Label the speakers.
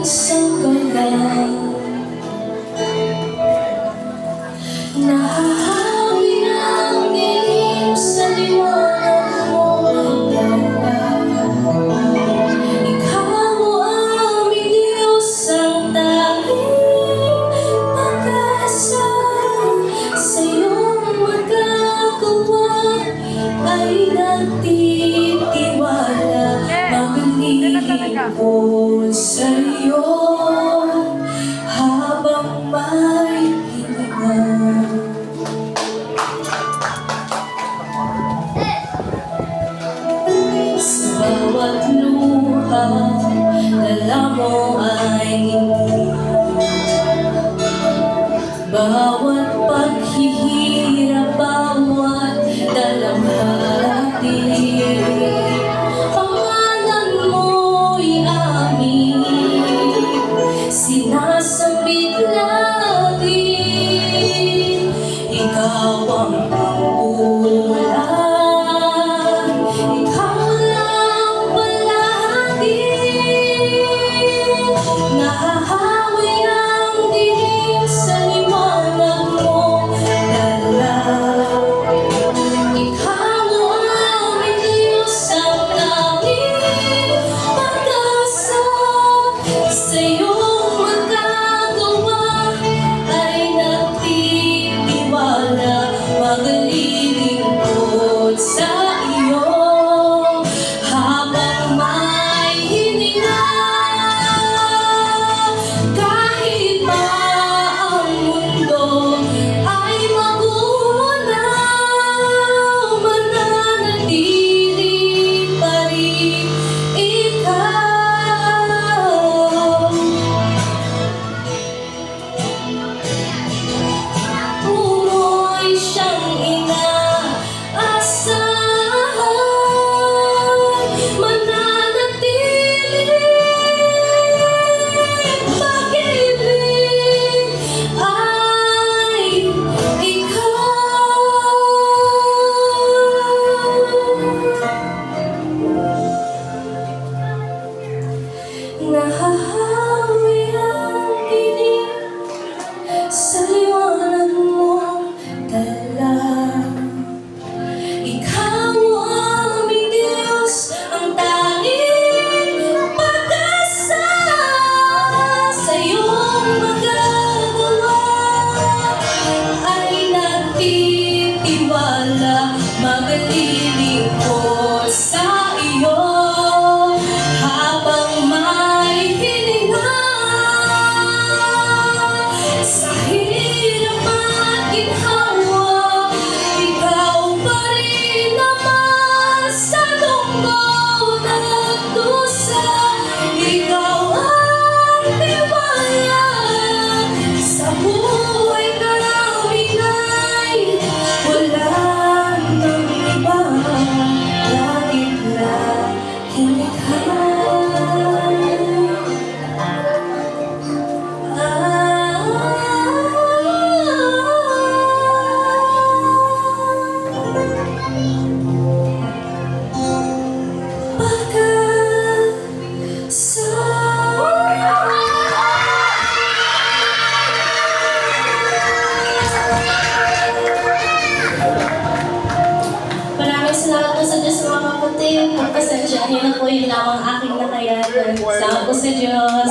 Speaker 1: minsan ka lang nahahawi ng dilim sa liwanag mo. Ikaw ang aming Diyos, ang tanging pag-asa. Sa iyong magagawa ay nagtitiwala. Magaling ko sa iyo habang may hininga. Sa bawat luha, dala mo ay ngiti. Bawat paghihirap, bawat dalamhati, pangalan mo'y amin sinasambit lagi. Ikaw ang pangkulan, ikaw lang palagi. Nahahawi ang dilim sa liwanag mo, dala. Ikaw ang aming Diyos, ang tanging pag-asa. Sa iyong magagawa ay nagtitiwala. Maglilingkod sa iyo habang may hininga. Kahit pa ang mundo ay magunaw, mananatili pa rin ikaw. Puno'y siyang inaasahan, mananatili. Pag-ibig ay ikaw. Nahahawi ang dilim sa liwanag mo, dala. Ikaw ang aming Diyos, ang tanging pag-asa. Sa iyong magagawa ay nagtitiwala. Maglilingkod sa iyo habang may hininga. Sa hirap at ginhawa, ikaw pa rin naman. Sa lungkot at dusa, ikaw ang tiwala. Sa buhay namin ay wala nang iba, langit lang hinikha. Maraming salamat po sa Diyos, mga kapatid. Pagpasensyahin na po, yun lang ang aking nakayanan. Salamat po sa Diyos.